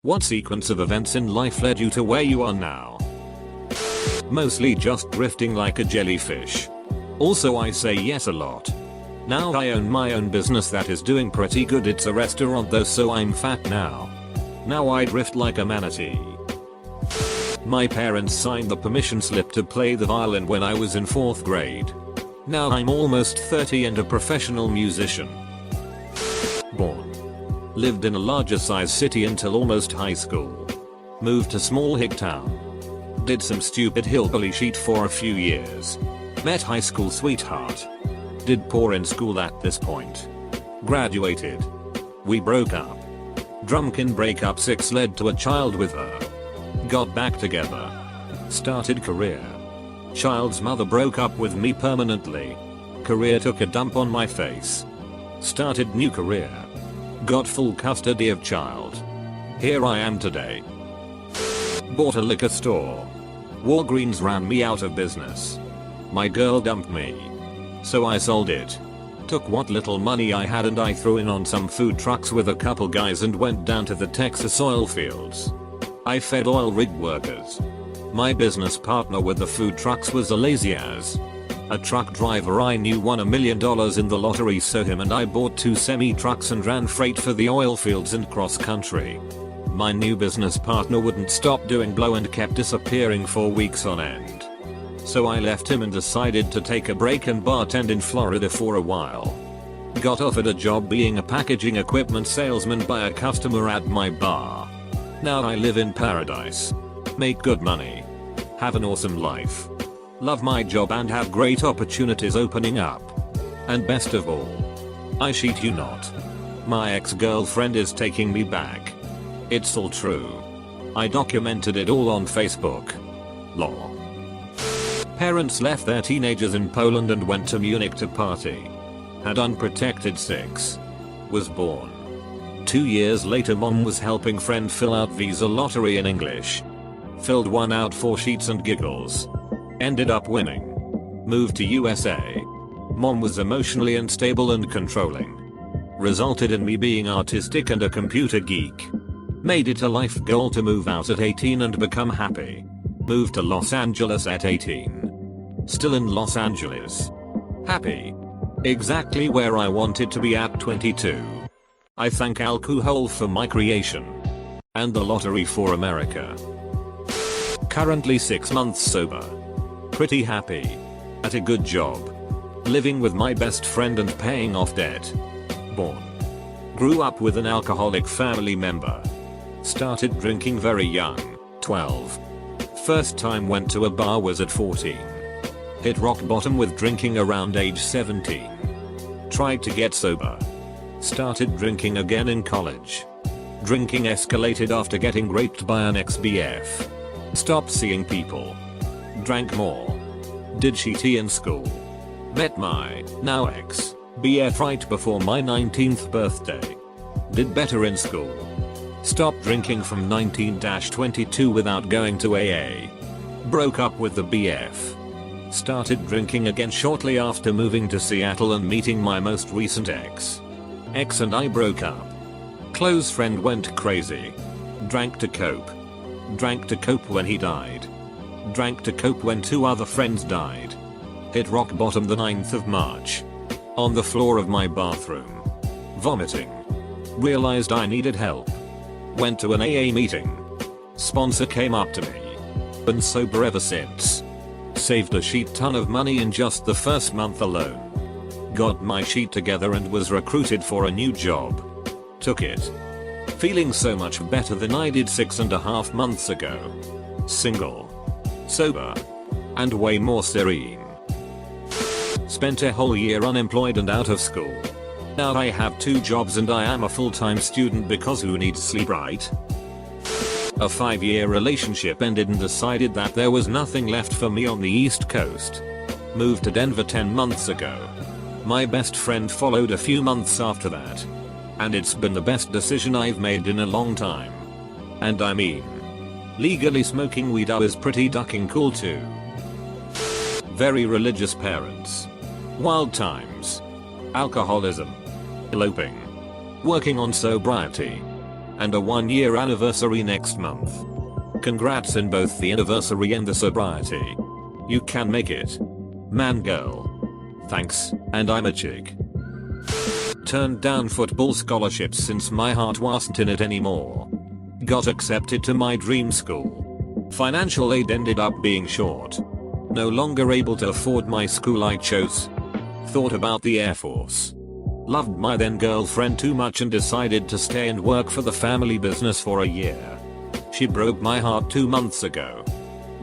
What sequence of events in life led you to where you are now? Mostly just drifting like a jellyfish. Also I say yes a lot. Now I own my own business that is doing pretty good. It's a restaurant though, so I'm fat now. Now I drift like a manatee. My parents signed the permission slip to play the violin when I was in 4th grade. Now I'm almost 30 and a professional musician. Born. Lived in a larger size city until almost high school. Moved to small hick town. Did some stupid hillbilly shit for a few years. Met high school sweetheart. Did poor in school at this point. Graduated. We broke up. Drunken breakup 6 led to a child with her. Got back together. Started career. Child's mother broke up with me permanently. Career took a dump on my face. Started new career. Got full custody of child. Here I am today. Bought a liquor store. Walgreens ran me out of business. My girl dumped me. So I sold it. Took what little money I had and I threw in on some food trucks with a couple guys and went down to the Texas oil fields. I fed oil rig workers. My business partner with the food trucks was a lazy ass. A truck driver I knew won $1 million in the lottery, so him and I bought 2 semi trucks and ran freight for the oil fields and cross country. My new business partner wouldn't stop doing blow and kept disappearing for weeks on end. So I left him and decided to take a break and bartend in Florida for a while. Got offered a job being a packaging equipment salesman by a customer at my bar. Now I live in paradise. Make good money. Have an awesome life. Love my job and have great opportunities opening up. And best of all, I shit you not, my ex-girlfriend is taking me back. It's all true. I documented it all on Facebook. Lol. Parents left their teenagers in Poland and went to Munich to party. Had unprotected sex. Was born. 2 years later mom was helping friend fill out visa lottery in English. Filled one out for sheets and giggles. Ended up winning. Moved to USA. Mom was emotionally unstable and controlling. Resulted in me being artistic and a computer geek. Made it a life goal to move out at 18 and become happy. Moved to Los Angeles at 18. Still in Los Angeles. Happy. Exactly where I wanted to be at 22. I thank alcohol for my creation. And the lottery for America. Currently 6 months sober. Pretty happy. At a good job. Living with my best friend and paying off debt. Born. Grew up with an alcoholic family member. Started drinking very young, 12. First time went to a bar was at 14. Hit rock bottom with drinking around age 17. Tried to get sober. Started drinking again in college. Drinking escalated after getting raped by an ex-BF. Stopped seeing people. Drank more. Did shitty in school. Met my, now ex-BF right before my 19th birthday. Did better in school. Stopped drinking from 19-22 without going to AA. Broke up with the BF. Started drinking again shortly after moving to Seattle and meeting my most recent ex. Ex and I broke up. Close friend went crazy. Drank to cope. Drank to cope when he died. Drank to cope when 2 other friends died. Hit rock bottom the 9th of March. On the floor of my bathroom. Vomiting. Realized I needed help. Went to an AA meeting. Sponsor came up to me. Been sober ever since. Saved a shit ton of money in just the first month alone. Got my shit together and was recruited for a new job. Took it. Feeling so much better than I did 6.5 months ago. Single. Sober. And way more serene. Spent a whole year unemployed and out of school. Now I have 2 jobs and I am a full-time student because who needs sleep, right? A 5-year relationship ended and decided that there was nothing left for me on the East Coast. Moved to Denver 10 months ago. My best friend followed a few months after that. And it's been the best decision I've made in a long time. And I mean, legally smoking weed I was pretty ducking cool too. Very religious parents. Wild times. Alcoholism. Eloping. Working on sobriety. and a 1-year anniversary next month. Congrats in both the anniversary and the sobriety. You can make it. Man girl. Thanks, and I'm a chick. Turned down football scholarships since my heart wasn't in it anymore. Got accepted to my dream school. Financial aid ended up being short. No longer able to afford my school I chose. Thought about the Air Force. Loved my then girlfriend too much and decided to stay and work for the family business for a year. She broke my heart 2 months ago.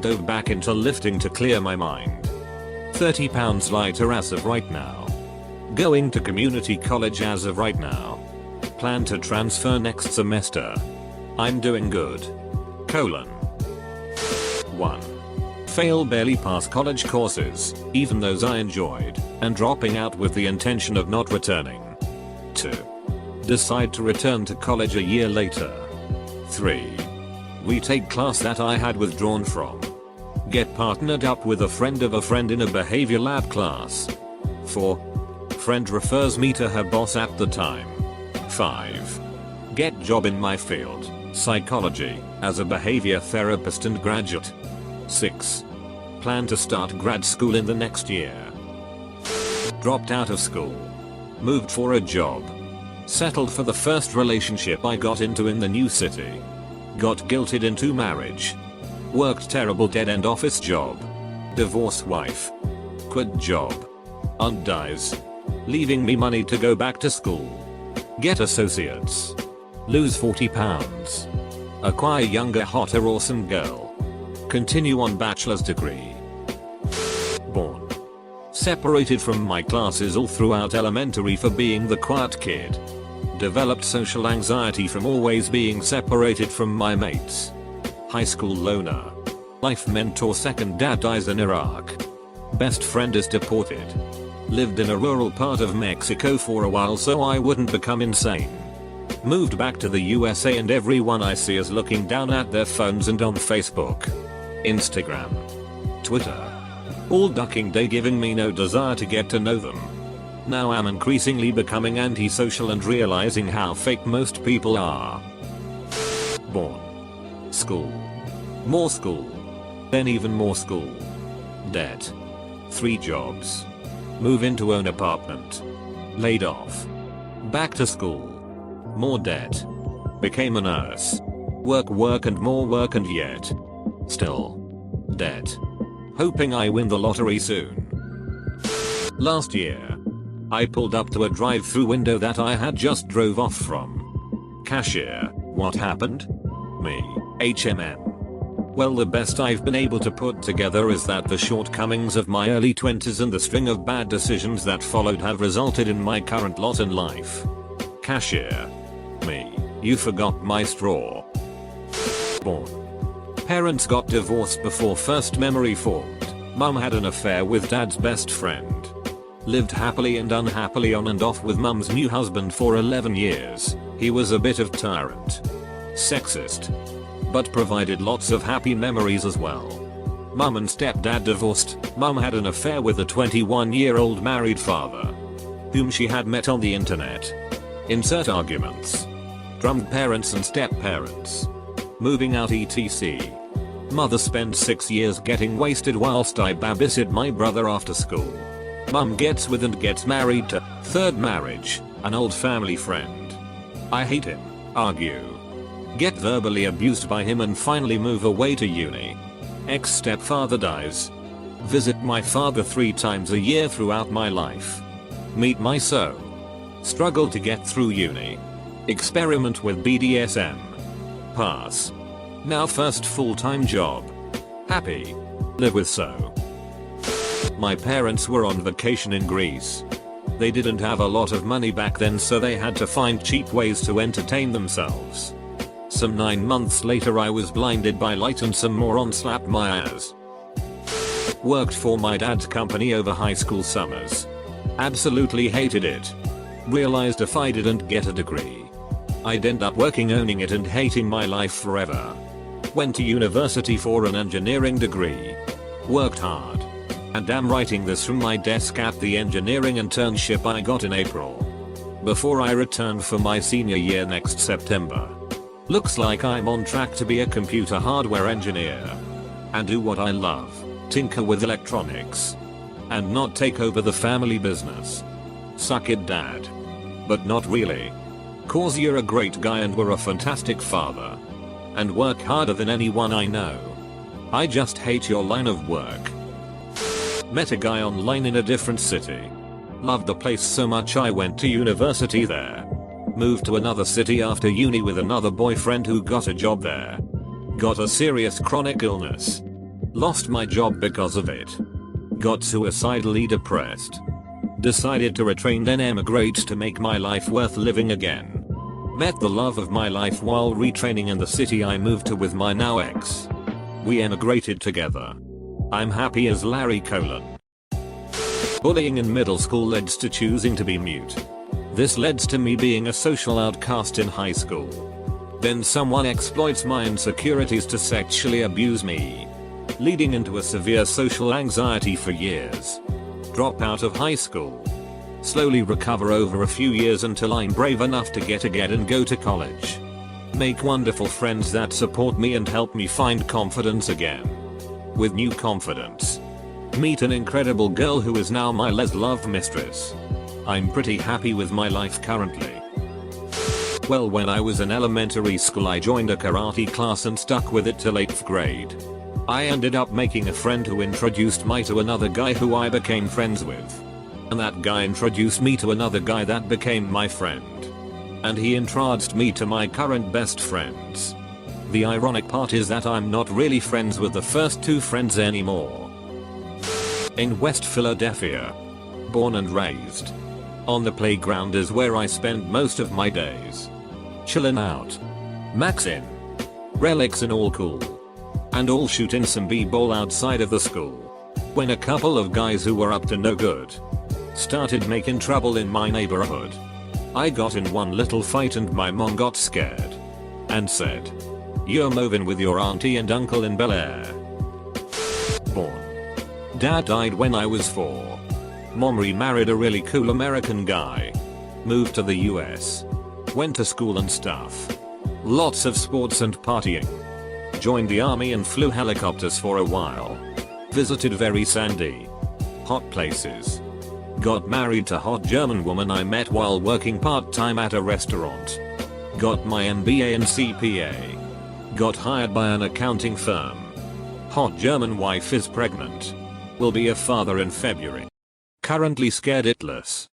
Dove back into lifting to clear my mind. 30 pounds lighter as of right now. Going to community college as of right now. Plan to transfer next semester. I'm doing good. 1. Fail barely pass college courses, even those I enjoyed, and dropping out with the intention of not returning. 2. Decide to return to college a year later. 3. Retake class that I had withdrawn from. Get partnered up with a friend of a friend in a behavior lab class. 4. Friend refers me to her boss at the time. 5. Get job in my field, psychology, as a behavior therapist and graduate. 6. Plan to start grad school in the next year. Dropped out of school. Moved for a job. Settled for the first relationship I got into in the new city. Got guilted into marriage. Worked terrible dead-end office job. Divorced wife. Quit job. Aunt dies. Leaving me money to go back to school. Get associates. Lose 40 pounds. Acquire younger hotter awesome girl. Continue on bachelor's degree. Born. Separated from my classes all throughout elementary for being the quiet kid. Developed social anxiety from always being separated from my mates. High school loner. Life mentor second dad dies in Iraq. Best friend is deported. Lived in a rural part of Mexico for a while so I wouldn't become insane. Moved back to the USA and everyone I see is looking down at their phones and on Facebook, Instagram, Twitter. All ducking day giving me no desire to get to know them. Now I'm increasingly becoming antisocial and realizing how fake most people are. Born. School. More school. Then even more school. Debt. 3 jobs. Move into own apartment. Laid off. Back to school. More debt. Became a nurse. Work and more work and yet. Still. Debt. Hoping I win the lottery soon. Last year. I pulled up to a drive-through window that I had just drove off from. Cashier, what happened? Me, HMM. Well, the best I've been able to put together is that the shortcomings of my early 20s and the string of bad decisions that followed have resulted in my current lot in life. Cashier. Me, you forgot my straw. Born. Parents got divorced before first memory formed. Mum had an affair with dad's best friend. Lived happily and unhappily on and off with mum's new husband for 11 years. He was a bit of tyrant. Sexist. But provided lots of happy memories as well. Mum and stepdad divorced. Mum had an affair with a 21-year-old married father, whom she had met on the internet. Insert arguments. Drummed parents and step-parents. Moving out etc. Mother spent 6 years getting wasted whilst I babysat my brother after school. Mum gets with and gets married to, third marriage, an old family friend. I hate him. Argue. Get verbally abused by him and finally move away to uni. Ex-stepfather dies. Visit my father 3 times a year throughout my life. Meet my so. Struggle to get through uni. Experiment with BDSM. Pass. Now first full-time job. Happy. Live with so. My parents were on vacation in Greece. They didn't have a lot of money back then so they had to find cheap ways to entertain themselves. Some 9 months later I was blinded by light and some moron slapped my ass. Worked for my dad's company over high school summers. Absolutely hated it. Realized if I didn't get a degree, I'd end up working owning it and hating my life forever. Went to university for an engineering degree. Worked hard. And am writing this from my desk at the engineering internship I got in April. Before I returned for my senior year next September. Looks like I'm on track to be a computer hardware engineer. And do what I love, tinker with electronics. And not take over the family business. Suck it, Dad. But not really. Cause you're a great guy and we're a fantastic father. And work harder than anyone I know. I just hate your line of work. Met a guy online in a different city. Loved the place so much I went to university there. Moved to another city after uni with another boyfriend who got a job there. Got a serious chronic illness. Lost my job because of it. Got suicidally depressed. Decided to retrain then emigrate to make my life worth living again. Met the love of my life while retraining in the city I moved to with my now ex. We emigrated together. I'm happy as Larry Colon. Bullying in middle school led to choosing to be mute. This led to me being a social outcast in high school. Then someone exploits my insecurities to sexually abuse me, leading into a severe social anxiety for years. Drop out of high school. Slowly recover over a few years until I'm brave enough to get again and go to college. Make wonderful friends that support me and help me find confidence again. With new confidence. Meet an incredible girl who is now my love mistress. I'm pretty happy with my life currently. Well, when I was in elementary school I joined a karate class and stuck with it till 8th grade. I ended up making a friend who introduced me to another guy who I became friends with. And that guy introduced me to another guy that became my friend. And he introduced me to my current best friends. The ironic part is that I'm not really friends with the first two friends anymore. In West Philadelphia. Born and raised. On the playground is where I spend most of my days. Chillin' out. Maxin'. Relics and all cool. And all shooting some b-ball outside of the school. When a couple of guys who were up to no good started making trouble in my neighborhood. I got in one little fight and my mom got scared. And said, "You're moving with your auntie and uncle in Bel Air." Born. Dad died when I was 4. Mom remarried a really cool American guy. Moved to the US. Went to school and stuff. Lots of sports and partying. Joined the army and flew helicopters for a while. Visited very sandy, hot places. Got married to hot German woman I met while working part-time at a restaurant. Got my MBA and CPA. Got hired by an accounting firm. Hot German wife is pregnant. Will be a father in February. Currently scared itless.